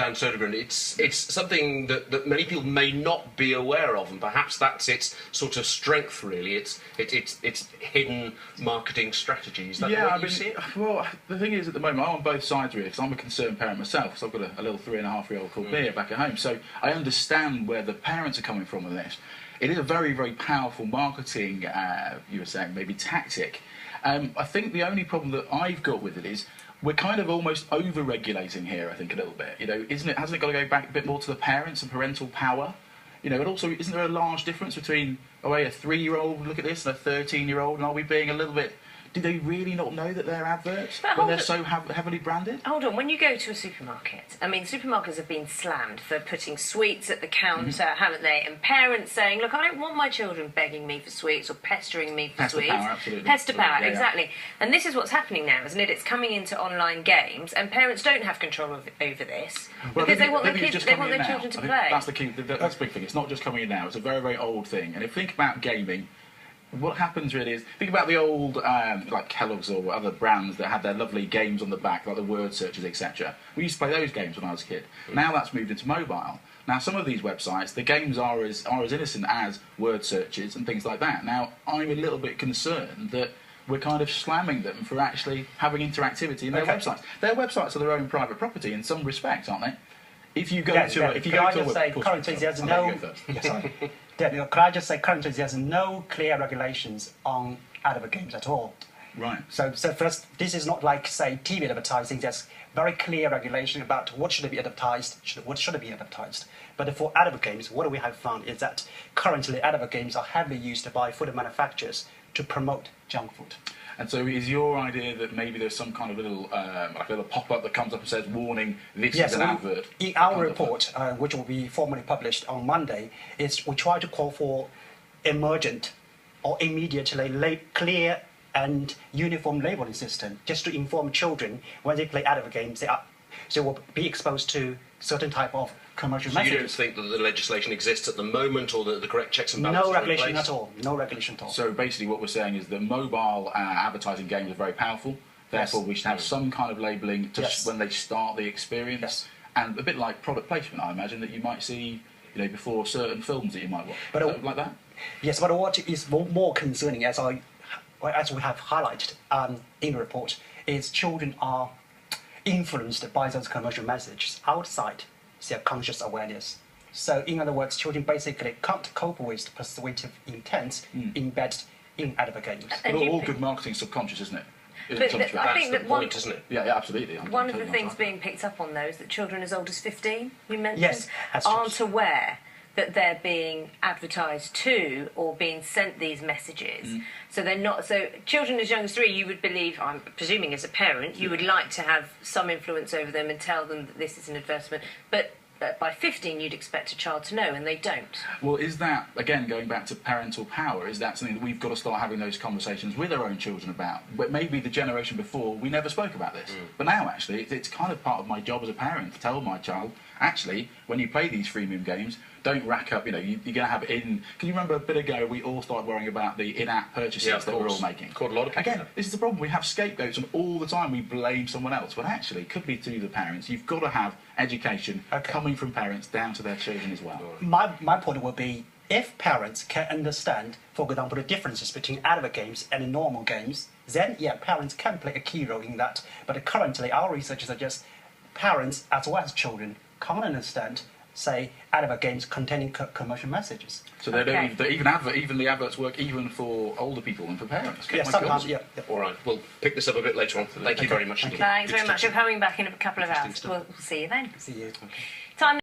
Dan Sodergren, it's something that many people may not be aware of, and perhaps that's its sort of strength, really. It's hidden marketing strategies. That Yeah, you see it? well, the thing is, at the moment, I'm on both sides really, because I'm a concerned parent myself. Because I've got a little 3.5-year-old called Mia back at home, so I understand where the parents are coming from with this. It is a very, very powerful marketing, you were saying, maybe tactic. I think the only problem that I've got with it is we're kind of almost over-regulating here, I think, a little bit. You know, hasn't it got to go back a bit more to the parents and parental power? You know, and also, isn't there a large difference between, a 3-year-old look at this and a 13-year-old, and are we being a little bit... Do they really not know that they're adverts when they're so heavily branded? Hold on, when you go to a supermarket, I mean, supermarkets have been slammed for putting sweets at the counter, haven't they? And parents saying, look, I don't want my children begging me for sweets or pestering me for sweets. Power, absolutely. Pester power, Yeah, exactly. Yeah. And this is what's happening now, isn't it? It's coming into online games, and parents don't have control over this because they want their children to play. That's the key. That's the big thing. It's not just coming in now. It's a very, very old thing. And if you think about gaming, what happens really is, think about the old, like Kellogg's or other brands that had their lovely games on the back, like the word searches, etc. We used to play those games when I was a kid. Now that's moved into mobile. Now some of these websites, the games are as innocent as word searches and things like that. Now I'm a little bit concerned that we're kind of slamming them for actually having interactivity in their websites. Their websites are their own private property in some respects, aren't they? If you go currently there's no... Could I just say, currently there's no clear regulations on advert games at all. Right. So first, this is not like, say, TV advertising. There's very clear regulation about what should be advertised, what should be advertised. But for advert games, what we have found is that currently advert games are heavily used by food manufacturers to promote junk food. And so is your idea that maybe there's some kind of little, like a little pop-up that comes up and says, warning, this is an advert? In our report, which will be formally published on Monday, we try to call for emergent or immediately clear and uniform labelling system, just to inform children when they play advert games, they will be exposed to certain type of commercial messages. So you don't think that the legislation exists at the moment, or that the correct checks and balances No regulation are in place? at all. No regulation at all. So basically what we're saying is that mobile advertising games are very powerful, therefore we should have some kind of labelling when they start the experience, and a bit like product placement, I imagine, that you might see, you know, before certain films that you might watch, something like that? Yes, but what is more concerning, as we have highlighted in the report, is children are influenced by those commercial messages outside their conscious awareness. So, in other words, children basically can't cope with the persuasive intent embedded in advert games. But all good marketing is subconscious, isn't it? I think that point, isn't it? Yeah, absolutely. One of the things being picked up on, though, is that children as old as 15, you mentioned, aren't aware that they're being advertised to or being sent these messages. So they're not. So children as young as 3, you would believe, I'm presuming as a parent, you would like to have some influence over them and tell them that this is an advertisement. But by 15, you'd expect a child to know, and they don't. Well, is that, again, going back to parental power, is that something that we've got to start having those conversations with our own children about? But maybe the generation before, we never spoke about this. But now, actually, it's kind of part of my job as a parent to tell my child, actually, when you play these freemium games, don't rack up, you know, you're going to have can you remember a bit ago we all started worrying about the in-app purchases that we're all making? Caught a lot of people. Again, this is the problem. We have scapegoats, and all the time we blame someone else. But actually, it could be to the parents. You've got to have education coming from parents down to their children as well. My point would be, if parents can understand, for example, the differences between advert games and normal games, then, parents can play a key role in that. But currently, our research suggests parents, as well as children, can't understand, say, advert games containing commercial messages. So they don't even the adverts work even for older people and for parents. Yeah, sometimes, All right, we'll pick this up a bit later on. Thank you very much. Thanks very much for coming back in a couple of hours. We'll see you then. See you. Time